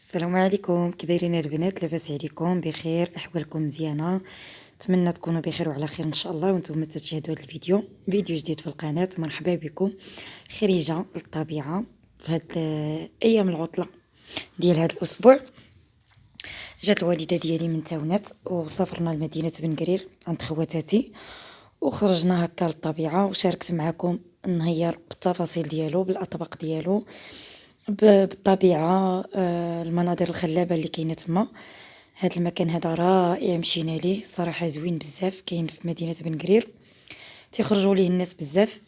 السلام عليكم، كي دايرين البنات؟ لاباس عليكم؟ بخير؟ احوالكم مزيانه؟ نتمنى تكونوا بخير وعلى خير ان شاء الله وانتم تشاهدوا هذا فيديو جديد في القناه. مرحبا بكم. خريجه للطبيعه في هاد ايام العطله ديال هذا الاسبوع. جات الوالده ديالي من تاونات وسافرنا لمدينه بن جرير عند خواتاتي، وخرجنا هكا للطبيعه وشاركت معكم النهار بالتفاصيل ديالو، بالاطباق ديالو، بالطبيعه، المناظر الخلابه اللي كاينه تما. هذا المكان هذا رائع، مشينا ليه صراحه، زوين بزاف. كاين في مدينه بن جرير، تيخرجوا ليه الناس بزاف.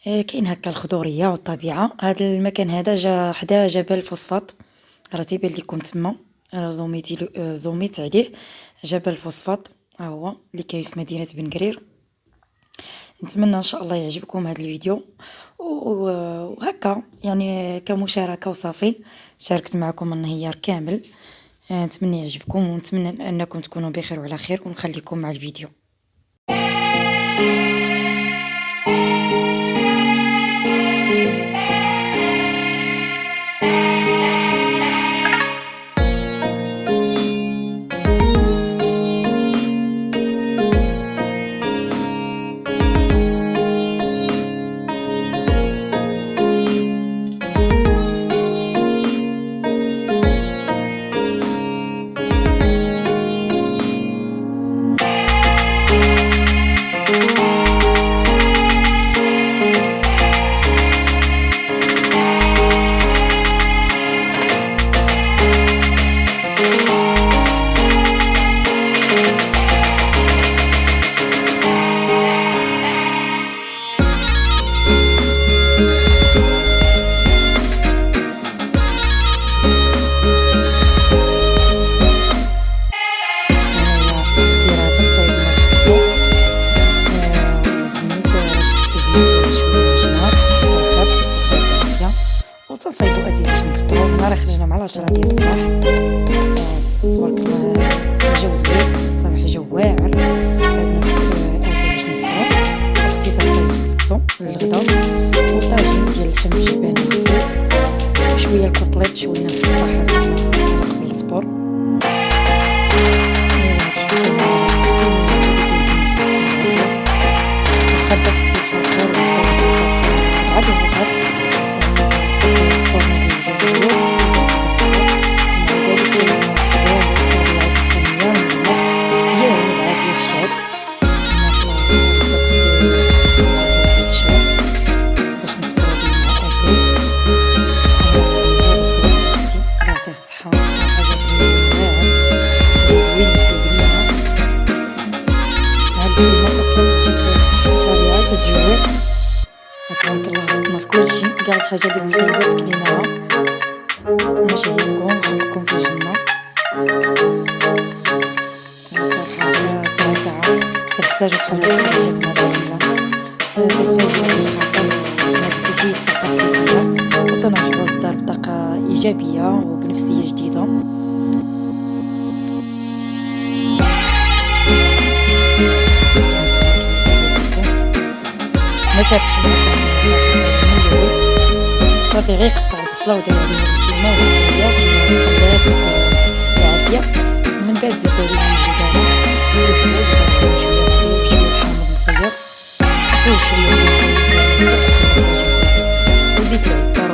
كاين هكا الخضوريه والطبيعه. هذا المكان هذا جا حدا جبل الفوسفاط، راه تيبان لكم تما، انا زوميت عليه. جبل الفوسفاط ها هو اللي كاين في مدينه بن جرير. نتمنى ان شاء الله يعجبكم هذا الفيديو، وهكا يعني كمشاركه وصافي. شاركت معكم النهار كامل. نتمنى يعجبكم ونتمنى انكم تكونوا بخير وعلى خير، ونخليكم مع الفيديو. تصايبوا اتي باش نفطروا. نهار خرجنا مع 10 ديال الصباح. تبارك الله الجو زوين، صباح الجو واعر. صايبنا اتي باش نفطروا. اختي تصايب الكسكسو للغدا، وطاجين ديال اللحم بالجبن والفول، وشويه الكوطليط شوينا في الصباح قبل الفطور. خدت اختي تبارك الله. صدنا في كل شيء، كاع الحاجه اللي تسيبات كليناها. ونشهيتكم ونحبكم في الجنه. صراحه ساعه تحتاجوا حاجه خريجات مدينه تفاجئ بالخطر. نتيجه الطاقه السلبيه وتنرجعوا للدار بطاقه ايجابيه وبنفسيه جديده. ما شافتش صافي غير قطع البصله ودار عليها الكيمه والخضيه والعافيه. ومن بعد زاد عليها الجبنه وشويه حامض مصير صافي وشويه وزيت العطر.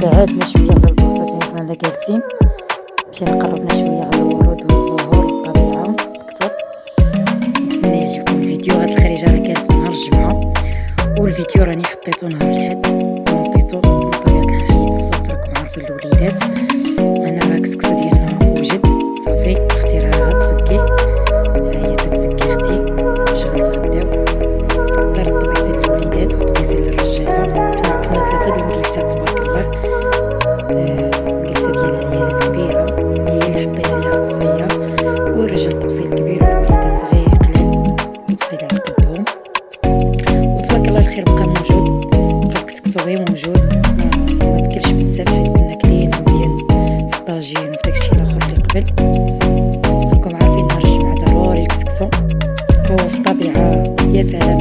بعدنا شويه على البلاصه فين كنا جالسين، مشينا قربنا شويه على الورود والزهور والطبيعه اكثر. نتمنى يعجبكم الفيديو. هاد الخريجه راه كانت من نهار الجمعه، والفيديو راني حطيته نهار الحد ونطيتو بطبيعه الحال. حيت الصوت راكم عارفين الوليدات. انا راه الكسكسو ديالنا وجد صافي، اختي راه غتسكيه، هي تتسكي اختي باش غنتغداو. دار الطبيسه للوليدات والطبيسه للرجاله. حنا كنا 3 د المجلسات تبارك الله. مجلسه ديال العيالات كبيره هي اللي حطينا ليها القصريه، والرجال طبسيل كبير والوليدات غير قلال طبسيل على قدهم. وتبارك الله الخير بقى موجود، بقى الكسكسو غير موجود، ما تكلش بزاف حيت كنا كلينا مزيان في الطاجين وفي داكشي الاخر اللي قبل. راكم عارفين نهار الجمعه ضروري الكسكسو، وفي الطبيعه يا سلام